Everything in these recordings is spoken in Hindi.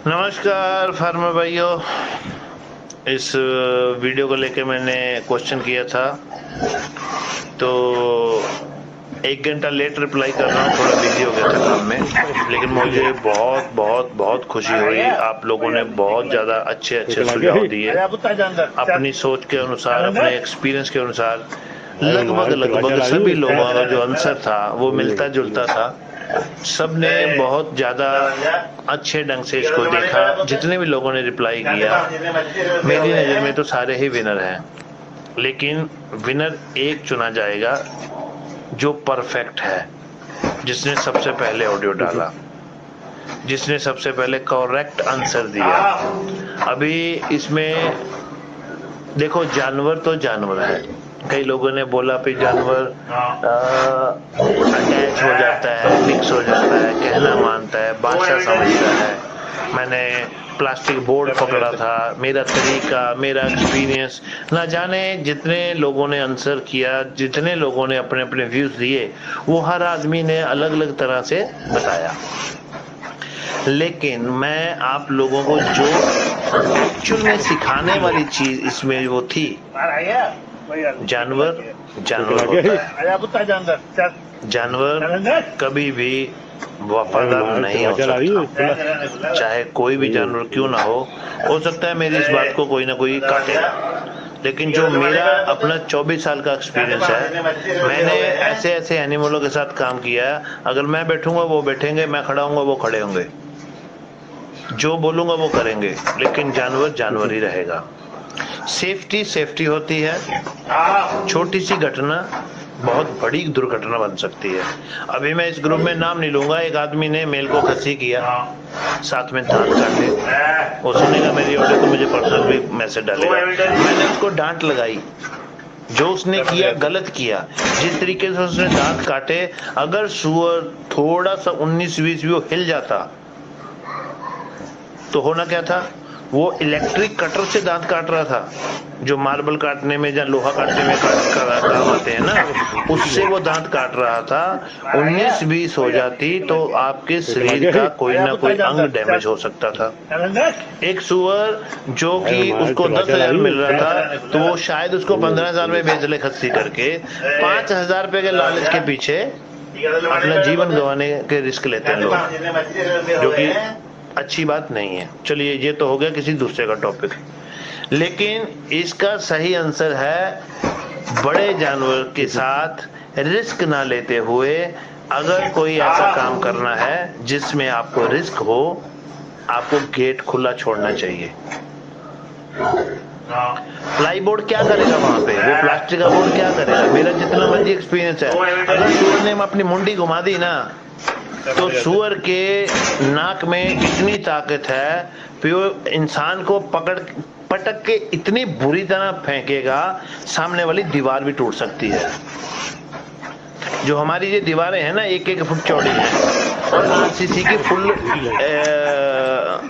नमस्कार फार्मर भाइयों। इस वीडियो को लेके मैंने क्वेश्चन किया था, तो 1 घंटा लेट रिप्लाई कर रहा हूँ, थोड़ा बिजी हो गया था काम में। लेकिन मुझे बहुत बहुत बहुत खुशी हुई, आप लोगों ने बहुत ज़्यादा अच्छे सुझाव दिए। अपनी सोच के अनुसार, अपने एक्सपीरियंस के अनुसार लगभग सभी लोगों का जो आंसर था वो मिलता जुलता था। सबने बहुत ज़्यादा अच्छे ढंग से इसको देखा। जितने भी लोगों ने रिप्लाई किया, मेरी नज़र में तो सारे ही विनर हैं, लेकिन विनर एक चुना जाएगा जो परफेक्ट है, जिसने सबसे पहले ऑडियो डाला, जिसने सबसे पहले करेक्ट आंसर दिया। अभी इसमें देखो, जानवर तो जानवर है। कई लोगों ने बोला कि जानवर अटैच हो जाता है, मिक्स हो जाता है, कहना मानता है, भाषा समझता है। मैंने प्लास्टिक बोर्ड पकड़ा था, मेरा तरीका, मेरा एक्सपीरियंस, ना जाने जितने लोगों ने आंसर किया, जितने लोगों ने अपने अपने व्यूज दिए, वो हर आदमी ने अलग अलग तरह से बताया। लेकिन मैं आप लोगों को जो एक्चुअल में सिखाने वाली चीज इसमें वो थी, जानवर जानवर होता है। जानवर कभी भी वफादार नहीं हो सकता, चाहे कोई भी जानवर क्यों ना हो सकता है मेरी इस बात को कोई ना कोई काटे। लेकिन जो मेरा अपना 24 साल का एक्सपीरियंस है, मैंने ऐसे ऐसे एनिमलों के साथ काम किया है। अगर मैं बैठूंगा वो बैठेंगे, मैं खड़ा हूंगा वो खड़े होंगे, जो बोलूंगा वो करेंगे, लेकिन जानवर जानवर ही रहेगा। सेफ्टी होती है। छोटी सी घटना बहुत बड़ी दुर्घटना बन सकती है। अभी मैं इस ग्रुप में नाम नहीं लूंगा, एक आदमी ने मेल को खस्सी किया, साथ में दांत काटे। वो सुनेगा मेरी ऑडियो तो मुझे पर्सनल भी मैसेज डालेगा। मैंने उसको डांट लगाई, जो उसने किया गलत किया। जिस तरीके से उसने दांत काटे, अगर सुअर थोड़ा सा 19-20 भी हिल जाता तो होना क्या था, वो इलेक्ट्रिक कटर से दांत काट रहा था, जो मार्बल काटने में या लोहा काटने में काम आते हैं ना, उससे वो दांत काट रहा था। 19-20 हो जाती तो आपके शरीर का कोई ना कोई अंग डैमेज हो सकता था। एक सुअर जो कि उसको 10,000 मिल रहा था, तो वो शायद उसको 15,000 में बेच ले खस्सी करके। 5,000 रुपए के लालच के पीछे अपना जीवन गंवाने के रिस्क लेते हैं लोग, जो कि अच्छी बात नहीं है। चलिए, ये तो हो गया किसी दूसरे का टॉपिक। लेकिन इसका सही आंसर है, बड़े जानवर के साथ रिस्क ना लेते हुए अगर कोई ऐसा काम करना है जिसमें आपको रिस्क हो, आपको गेट खुला छोड़ना चाहिए। प्लाई बोर्ड क्या करेगा वहां पे, वो प्लास्टिक का बोर्ड क्या करेगा। मेरा जितना मर्जी एक्सपीरियंस है, अगर सुअर ने अपनी मुंडी घुमा दी ना, तो सुअर के नाक में इतनी ताकत है कि वो इंसान को पटक के इतनी बुरी तरह फेंकेगा, सामने वाली दीवार भी टूट सकती है। जो हमारी ये दीवारें हैं ना, 1-1 फुट चौड़ी है और आरसीसी की फुल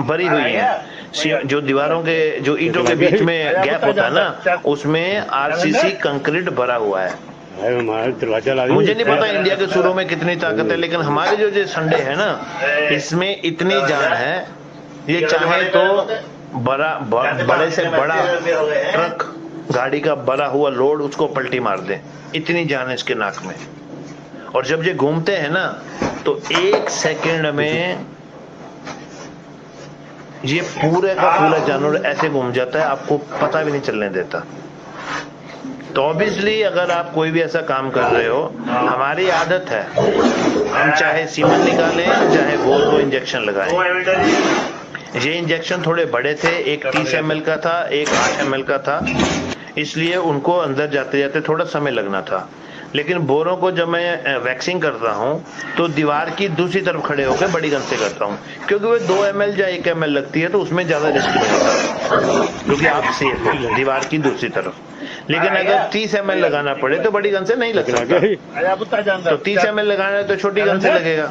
भरी हुई है। जो दीवारों के, जो ईंटों के बीच में गैप होता है ना, उसमें आरसीसी कंक्रीट भरा हुआ है। मुझे नहीं पता इंडिया के सुरों में कितनी ताकत है, लेकिन हमारे जो संडे है ना, इसमें इतनी जान है, ये चाहे तो बड़े से बड़ा ट्रक, गाड़ी का बड़ा हुआ लोड, उसको पलटी मार दे, इतनी जान है इसके नाक में। और जब ये घूमते हैं ना, तो 1 सेकंड में ये पूरे का पूरा जानवर ऐसे घूम जाता है, आपको पता भी नहीं चलने देता। तो ऑब्वियसली अगर आप कोई भी ऐसा काम कर रहे हो, हमारी आदत है, हम चाहे सीमन निकालें, चाहे गोल को इंजेक्शन लगाएं। ये इंजेक्शन थोड़े बड़े थे, एक 30 ml का था, एक 8 ml का था, इसलिए उनको अंदर जाते जाते थोड़ा समय लगना था। लेकिन बोरों को जब मैं वैक्सिंग करता हूँ, तो दीवार की दूसरी तरफ खड़े होकर बड़ी गन से करता हूँ, क्योंकि वो 2 ml या 1 ml लगती है, तो उसमें ज्यादा रिस्क नहीं होता, क्योंकि आप सेफ हो दीवार की दूसरी तरफ। लेकिन अगर 30 ml लगाना पड़े तो बड़ी गन से नहीं लग सकता, तो 30 ml लगाना है तो छोटी गन से लगेगा।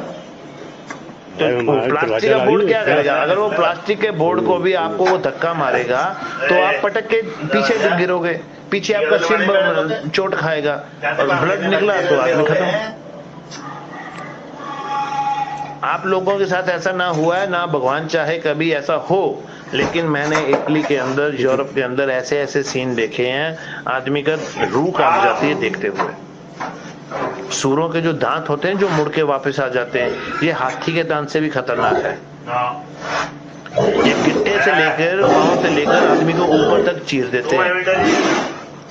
तो प्लास्टिक का बोर्ड क्या करेगा, अगर वो प्लास्टिक के बोर्ड को भी आपको वो धक्का मारेगा, तो आप पटक के पीछे गिरोगे, पीछे आपका सिर चोट खाएगा और ब्लड निकला तो आदमी खत्म। आप लोगों के साथ ऐसा ना हुआ है, ना भगवान चाहे कभी ऐसा हो, लेकिन मैंने इटली के अंदर, यूरोप के अंदर ऐसे ऐसे सीन देखे हैं, आदमी का रूह कांप जाती है देखते हुए। सूरों के जो दांत होते हैं जो मुड़ के वापस आ जाते हैं, ये हाथी के दांत से भी खतरनाक है। ये गिट्टे से लेकर, पांव से लेकर आदमी को ऊपर तक चीर देते हैं,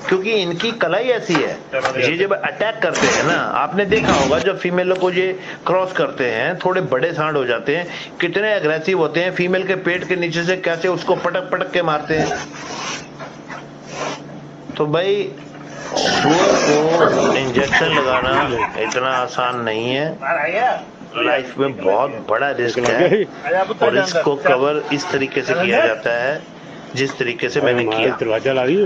क्योंकि इनकी कला ही ऐसी है। ये जब अटैक करते हैं ना, आपने देखा होगा जब फीमेलों को ये क्रॉस करते हैं, थोड़े बड़े सांड हो जाते हैं, कितने अग्रेसिव होते हैं, फीमेल के पेट के नीचे से कैसे उसको पटक पटक के मारते हैं। तो भाई सुअर को इंजेक्शन लगाना इतना आसान नहीं है, लाइफ में बहुत बड़ा रिस्क है, और इसको कवर इस तरीके से किया जाता है जिस तरीके से मैंने किया।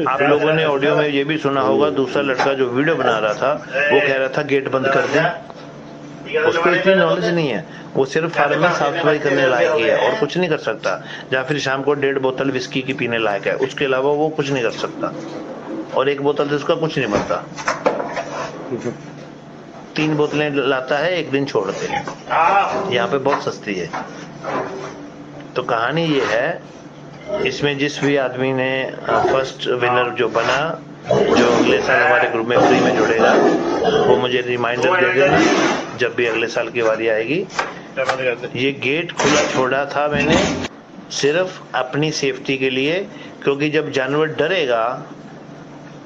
आप लोगों ने ऑडियो में ये भी सुना होगा, दूसरा लड़का जो वीडियो बना रहा था वो कह रहा था गेट बंद कर दें। उसको इतनी नॉलेज नहीं है, वो सिर्फ फार्म में साफ सफाई करने लायक ही है और कुछ नहीं कर सकता, या फिर शाम को 1.5 बोतल विस्की की पीने लायक है, उसके अलावा वो कुछ नहीं कर सकता, और 1 बोतल से उसका कुछ नहीं बनता। 3 बोतलें लाता है, एक दिन छोड़ते हैं, यहाँ पे बहुत सस्ती है। तो कहानी ये है, इसमें जिस भी आदमी ने फर्स्ट विनर जो बना, जो अगले साल हमारे ग्रुप में फ्री में जुड़ेगा, वो मुझे रिमाइंडर दे देना जब भी अगले साल की बारी आएगी। ये गेट खुला छोड़ा था मैंने सिर्फ अपनी सेफ्टी के लिए, क्योंकि जब जानवर डरेगा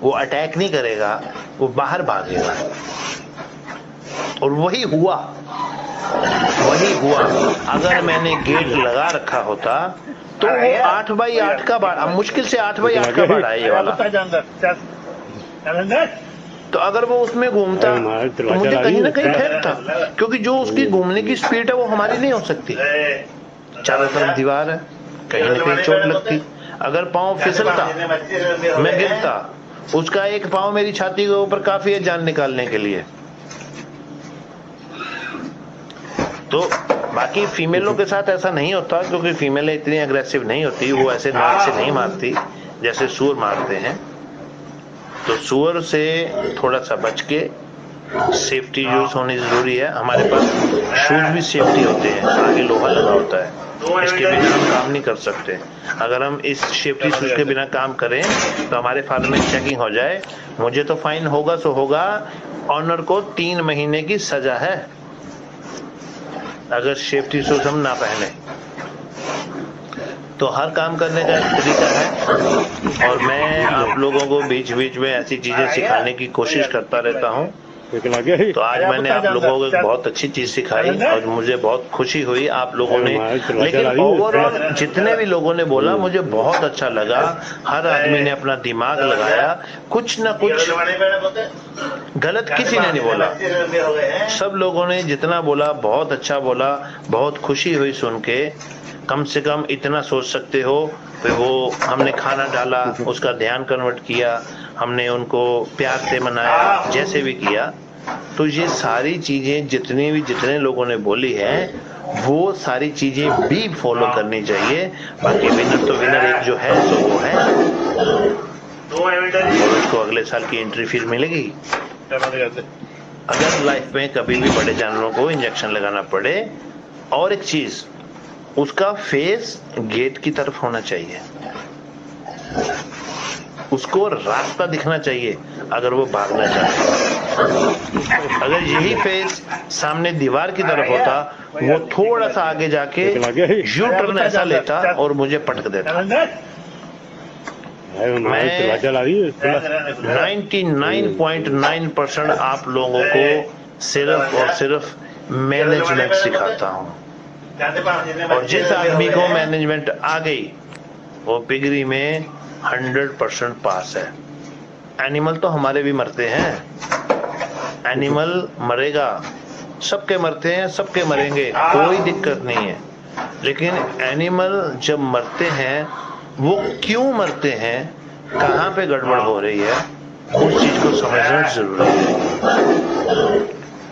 वो अटैक नहीं करेगा, वो बाहर भागेगा, और वही हुआ। अगर मैंने गेट लगा रखा होता तो वो 8x8 का बाड़ा, मुश्किल से 8x8 का बाड़ा है ये वाला, तो अगर वो उसमें घूमता तो मुझे कहीं ना कहीं ठेकता, क्योंकि जो उसकी घूमने की स्पीड है वो हमारी नहीं हो सकती। चारों तरफ दीवार है, कहीं ना कहीं चोट लगती। अगर पाँव फिसलता, मैं गिरता, उसका एक पाँव मेरी छाती के ऊपर काफी है जान निकालने के लिए। तो बाकी फीमेलों के साथ ऐसा नहीं होता, क्योंकि फीमेलें इतनी अग्रेसिव नहीं होती, वो ऐसे नाक से नहीं मारती जैसे सूअर मारते हैं। तो सूअर से थोड़ा सा बच के सेफ्टी यूज होनी जरूरी है। हमारे पास शूज भी सेफ्टी होते हैं, आगे लोहा लगा होता है, इसके बिना हम काम नहीं कर सकते। अगर हम इस सेफ्टी शूज के बिना काम करें तो हमारे फार्म में चेकिंग हो जाए, मुझे तो फाइन होगा सो होगा, ऑनर को 3 महीने की सजा है अगर सेफ्टी शूज हम ना पहने। तो हर काम करने का एक तरीका है, और मैं आप लोगों को बीच बीच में ऐसी चीजें सिखाने की कोशिश करता रहता हूँ। तो आज मैंने आप लोगों को एक बहुत अच्छी चीज सिखाई और मुझे बहुत खुशी हुई आप लोगों ने। लेकिन ओवरऑल जितने भी लोगों ने बोला मुझे बहुत अच्छा लगा। हर आदमी ने अपना दिमाग लगाया, कुछ ना कुछ गलत किसी ने नहीं बोला। सब लोगों ने जितना बोला बहुत अच्छा बोला, बहुत खुशी हुई सुन के। कम से कम इतना सोच सकते हो कि वो हमने खाना डाला, उसका ध्यान कन्वर्ट किया, हमने उनको प्यार से मनाया, जैसे भी किया। तो ये सारी चीजें जितने लोगों ने बोली है वो सारी चीजें भी फॉलो करनी चाहिए। बाकी विनर तो विनर एक जो है सो वो है, और उसको अगले साल की एंट्री फिर मिलेगी। अगर लाइफ में कभी भी बड़े जानवरों को इंजेक्शन लगाना पड़े, और एक चीज, उसका फेस गेट की तरफ होना चाहिए, उसको रास्ता दिखना चाहिए अगर वो भागना चाहे। अगर यही फेस सामने दीवार की तरफ होता, वो थोड़ा सा आगे जाके यू टर्न ऐसा लेता और मुझे पटक देता। मैं 99.9% आप लोगों को सिर्फ और सिर्फ मैनेजमेंट सिखाता हूँ, और जिस आदमी को मैनेजमेंट आ गई वो पिगरी में 100% पास है। एनिमल तो हमारे भी मरते हैं, एनिमल मरेगा, सबके मरते हैं, सबके मरेंगे, कोई दिक्कत नहीं है। लेकिन एनिमल जब मरते हैं वो क्यों मरते हैं, कहाँ पे गड़बड़ हो रही है, उस चीज को समझना जरूरी है।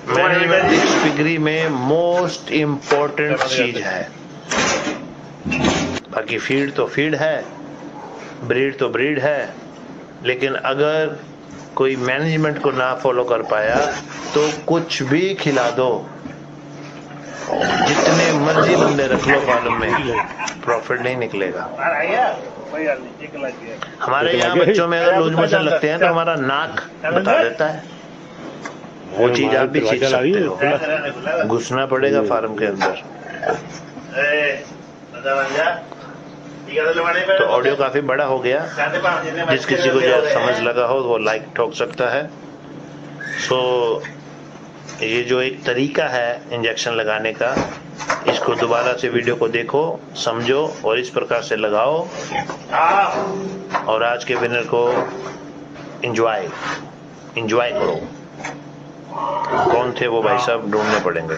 मैनेजमेंट इस पिगरी में मोस्ट इम्पोर्टेंट चीज है। बाकी फीड तो फीड है, ब्रीड तो ब्रीड है, लेकिन अगर कोई मैनेजमेंट को ना फॉलो कर पाया तो कुछ भी खिला दो, जितने मर्जी बंदे रख लो फार्म में, प्रॉफिट नहीं निकलेगा। हमारे यहाँ बच्चों में अगर लूज मोशन लगते हैं तो हमारा नाक बता देता है, वो चीज आप भी सीख सकते हो। घुसना पड़ेगा फार्म के अंदर। तो ऑडियो काफी बड़ा हो गया, जिस किसी को जो समझ लगा हो वो लाइक ठोक सकता है। सो ये जो एक तरीका है इंजेक्शन लगाने का, इसको दोबारा से वीडियो को देखो, समझो और इस प्रकार से लगाओ, और आज के विनर को एंजॉय करो। कौन थे वो भाई साहब, ढूंढने पड़ेंगे।